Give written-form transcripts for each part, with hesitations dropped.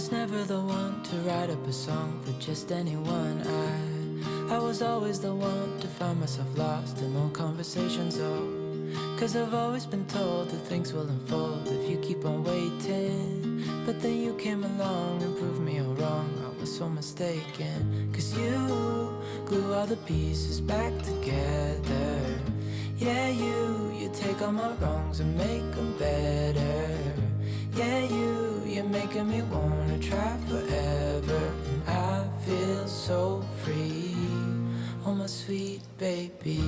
was never the one to write up a song for just anyone. I was always the one to find myself lost in old conversations. Cause I've always been told that things will unfold if you keep on waiting. But then you came along and proved me all wrong. I was so mistaken. Cause you glue all the pieces back together. Yeah, you take all my wrongs and make them better. Yeah, you're making me wanna try forever. And I feel so free, oh my sweet baby.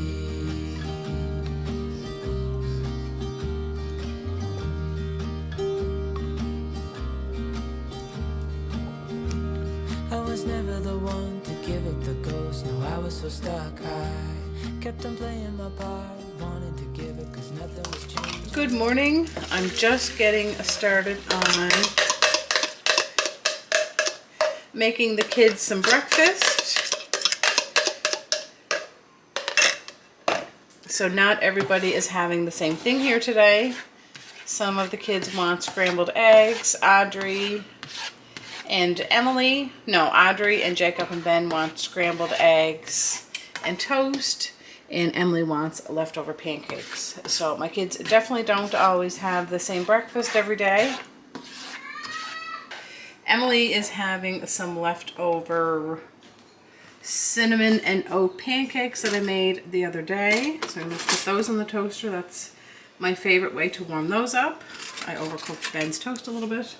I was never the one to give up the ghost. No, I was so stuck. I kept on playing my part, wanting to give it cause nothing was changing. Good morning. I'm just getting started on making the kids some breakfast. So not everybody is having the same thing here today. Some of the kids want scrambled eggs. Audrey and Jacob and Ben want scrambled eggs and toast. And Emily wants leftover pancakes. So my kids definitely don't always have the same breakfast every day. Emily is having some leftover cinnamon and oat pancakes that I made the other day. So I'm going to put those in the toaster. That's my favorite way to warm those up. I overcooked Ben's toast a little bit.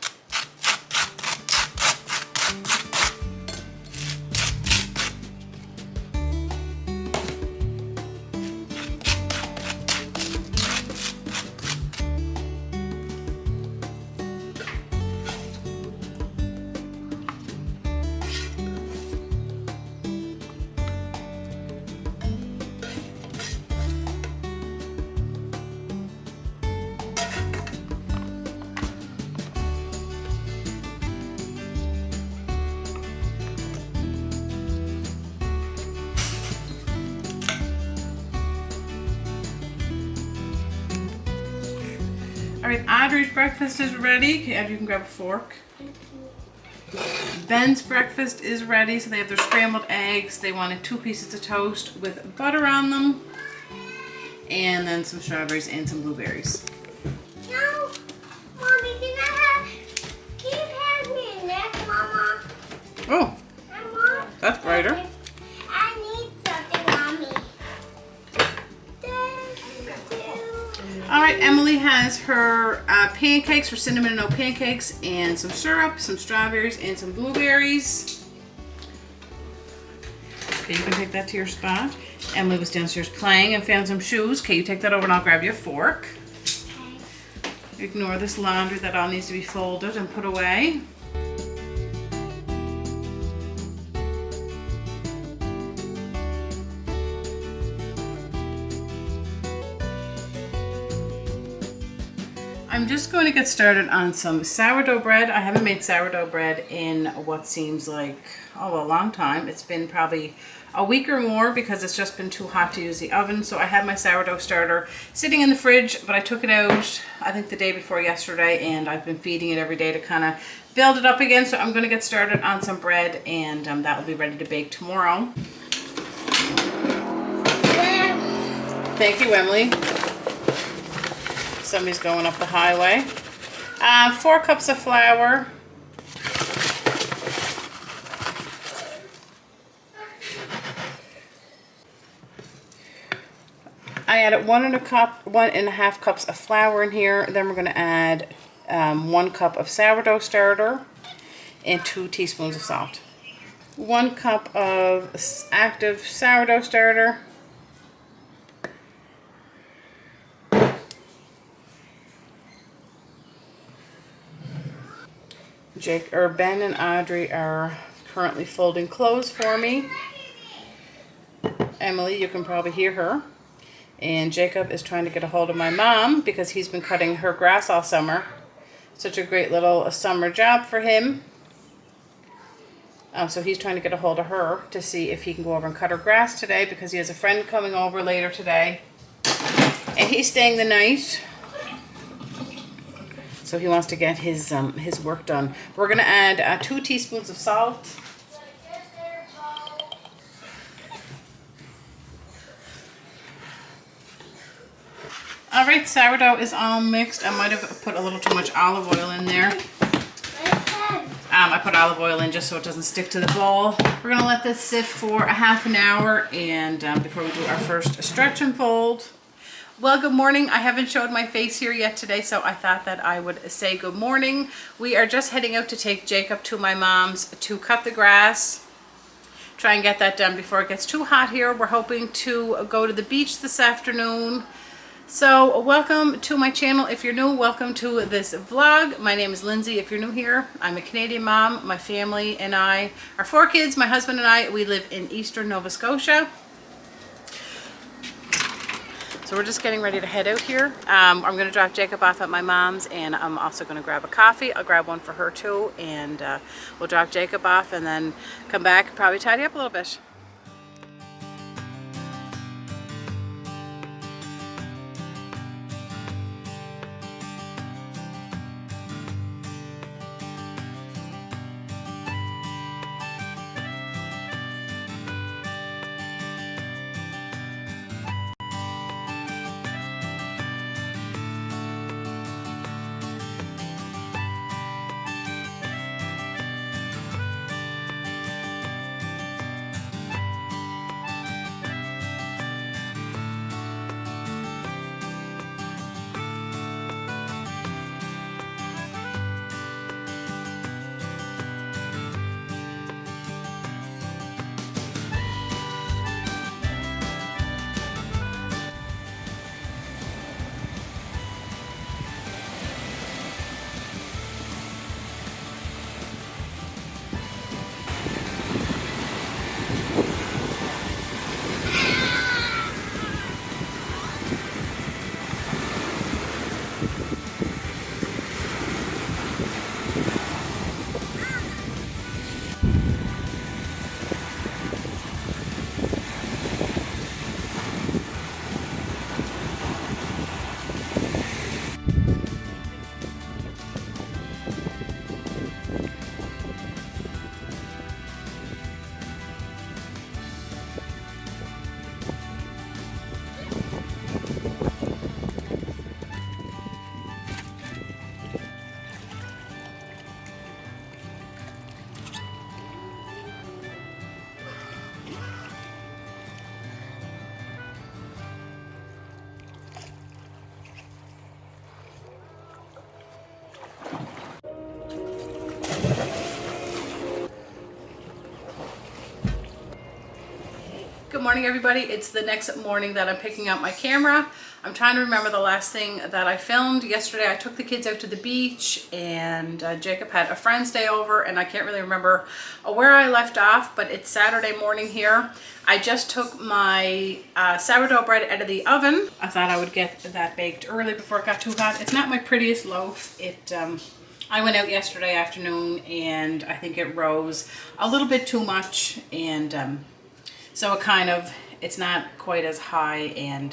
All right, Audrey's breakfast is ready. Audrey, you can grab a fork. Ben's breakfast is ready. So they have their scrambled eggs. They wanted 2 pieces of toast with butter on them. And then some strawberries and some blueberries. No, Mommy, can you pass me a neck, Mama? Oh, Mama, that's brighter. I need something, Mommy. All right, Emily has her pancakes, her cinnamon and oat pancakes, and some syrup, some strawberries, and some blueberries. Okay, you can take that to your spot. Emily was downstairs playing and found some shoes. Okay, you take that over and I'll grab you a fork. Okay. Ignore this laundry that all needs to be folded and put away. I'm just going to get started on some sourdough bread. I haven't made sourdough bread in what seems like, a long time. It's been probably a week or more because it's just been too hot to use the oven. So I have my sourdough starter sitting in the fridge, but I took it out, I think the day before yesterday, and I've been feeding it every day to kind of build it up again. So I'm going to get started on some bread, and that will be ready to bake tomorrow. Thank you, Emily. Somebody's going up the highway. 4 cups of flour. I added 1.5 cups of flour in here. Then we're going to add 1 cup of sourdough starter and 2 teaspoons of salt. 1 cup of active sourdough starter. Ben and Audrey are currently folding clothes for me. Emily, you can probably hear her. And Jacob is trying to get a hold of my mom because he's been cutting her grass all summer. Such a great little summer job for him. So he's trying to get a hold of her to see if he can go over and cut her grass today because he has a friend coming over later today. And he's staying the night. So So he wants to get his work done. We're going to add 2 teaspoons of salt. All right, sourdough is all mixed. I might have put a little too much olive oil in there. I put olive oil in just so it doesn't stick to the bowl. We're gonna let this sit for a half an hour and before we do our first stretch and fold. Well, good morning. I haven't showed my face here yet today, so I thought that I would say good morning. We are just heading out to take Jacob to my mom's to cut the grass. Try and get that done before it gets too hot here. We're hoping to go to the beach this afternoon. So welcome to my channel. If you're new, welcome to this vlog. My name is Lindsay. If you're new here, I'm a Canadian mom. My family and I are 4 kids. My husband and I, we live in eastern Nova Scotia. So we're just getting ready to head out here. I'm going to drop Jacob off at my mom's, and I'm also going to grab a coffee. I'll grab one for her too, and we'll drop Jacob off and then come back, probably tidy up a little bit. Good morning, everybody. It's the next morning that I'm picking up my camera. I'm trying to remember the last thing that I filmed. Yesterday I took the kids out to the beach, and Jacob had a friend stay over, and I can't really remember where I left off, but it's Saturday morning here. I just took my sourdough bread out of the oven. I thought I would get that baked early before it got too hot. It's not my prettiest loaf. I went out yesterday afternoon, and I think it rose a little bit too much, and so it's not quite as high, and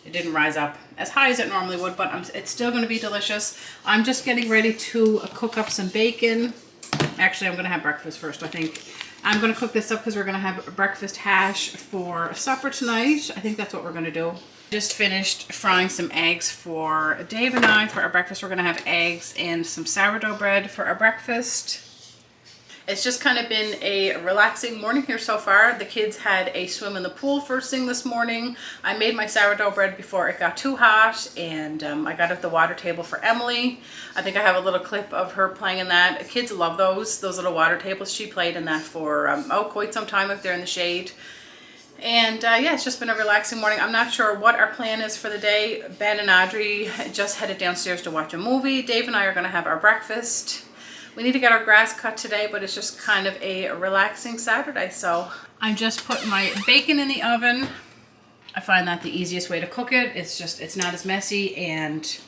it didn't rise up as high as it normally would, but it's still going to be delicious. I'm just getting ready to cook up some bacon. Actually, I'm going to have breakfast first, I think. I'm going to cook this up because we're going to have breakfast hash for supper tonight. I think that's what we're going to do. Just finished frying some eggs for Dave and I for our breakfast. We're going to have eggs and some sourdough bread for our breakfast. It's just kind of been a relaxing morning here so far. The kids had a swim in the pool first thing this morning. I made my sourdough bread before it got too hot, and I got out the water table for Emily. I think I have a little clip of her playing in that. The kids love those little water tables. She played in that for quite some time up there in the shade. And yeah, it's just been a relaxing morning. I'm not sure what our plan is for the day. Ben and Audrey just headed downstairs to watch a movie. Dave and I are going to have our breakfast. We need to get our grass cut today, but it's just kind of a relaxing Saturday. So I'm just putting my bacon in the oven. I find that the easiest way to cook it. It's not as messy, and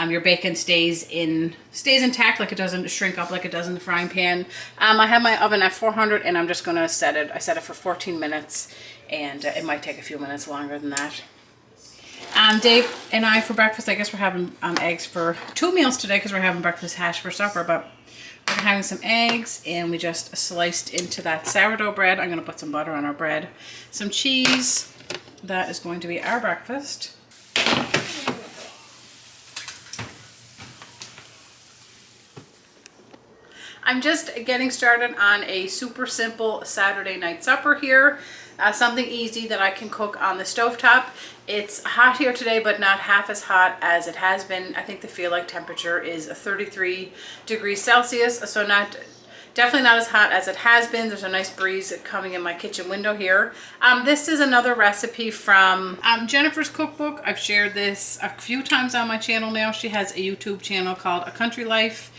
your bacon stays intact, like it doesn't shrink up like it does in the frying pan. I have my oven at 400, and I'm just going to set it. I set it for 14 minutes, and it might take a few minutes longer than that. Dave and I for breakfast, I guess we're having eggs for 2 meals today because we're having breakfast hash for supper, but we're having some eggs and we just sliced into that sourdough bread. I'm going to put some butter on our bread, some cheese. That is going to be our breakfast. I'm just getting started on a super simple Saturday night supper here. Something easy that I can cook on the stovetop. It's hot here today, but not half as hot as it has been. I think the feel like temperature is 33 degrees Celsius, so definitely not as hot as it has been. There's a nice breeze coming in my kitchen window here. This is another recipe from Jennifer's cookbook. I've shared this a few times on my channel now. She has a YouTube channel called A Country Life,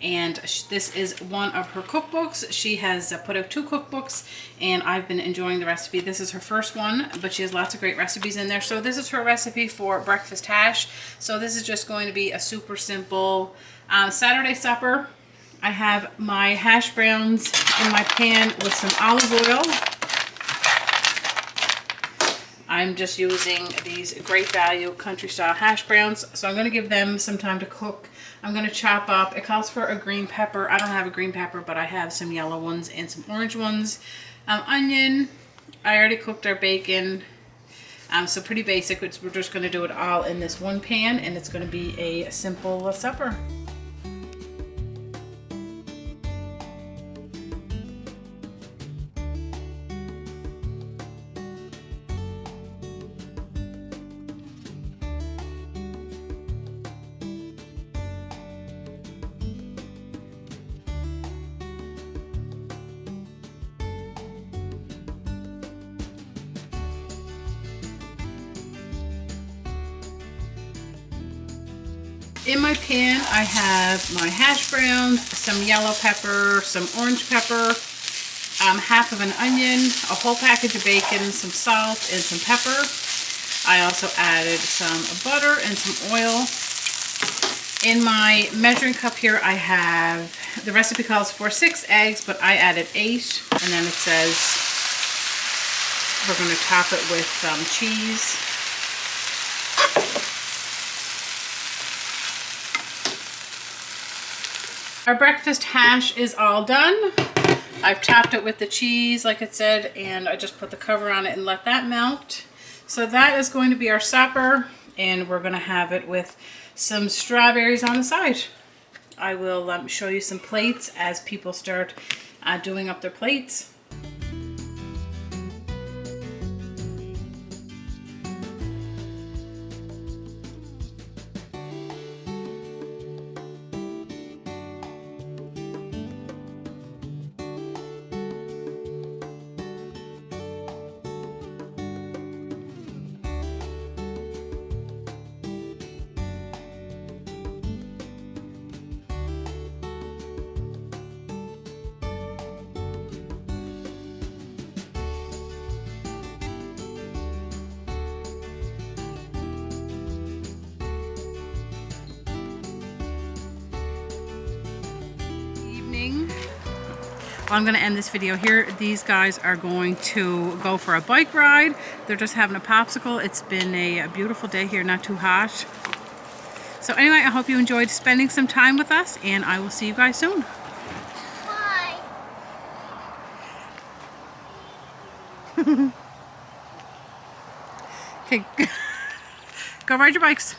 and this is one of her cookbooks. She has put out 2 cookbooks, and I've been enjoying the recipe. This is her first one, but she has lots of great recipes in there. So this is her recipe for breakfast hash. So this is just going to be a super simple Saturday supper. I have my hash browns in my pan with some olive oil. I'm just using these Great Value country style hash browns, so I'm going to give them some time to cook. I'm going to chop up, it calls for a green pepper. I don't have a green pepper, but I have some yellow ones and some orange ones. Onion, I already cooked our bacon, so pretty basic. We're just going to do it all in this one pan, and it's going to be a simple supper. In my pan, I have my hash browns, some yellow pepper, some orange pepper, half of an onion, a whole package of bacon, some salt, and some pepper. I also added some butter and some oil. In my measuring cup here, I have, the recipe calls for 6 eggs, but I added 8, and then it says we're going to top it with cheese. Our breakfast hash is all done. I've topped it with the cheese, like it said, and I just put the cover on it and let that melt. So that is going to be our supper, and we're going to have it with some strawberries on the side. I will show you some plates as people start doing up their plates. Well, I'm going to end this video here. These guys are going to go for a bike ride. They're just having a popsicle. It's been a beautiful day here, not too hot. So anyway, I hope you enjoyed spending some time with us, and I will see you guys soon. Bye. Okay, go ride your bikes.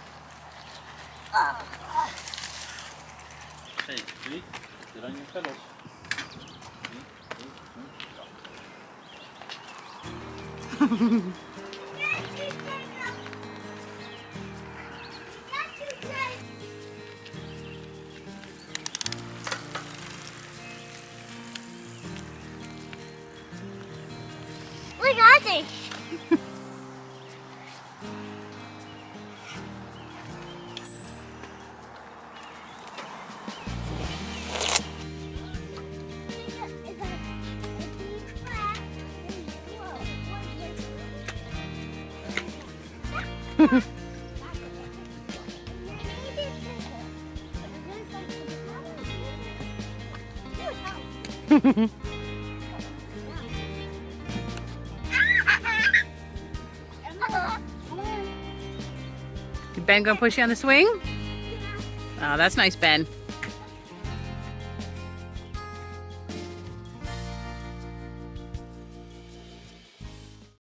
Hey, see? Get on your pedals. Look at this. Is Ben gonna push you on the swing? Oh, that's nice, Ben.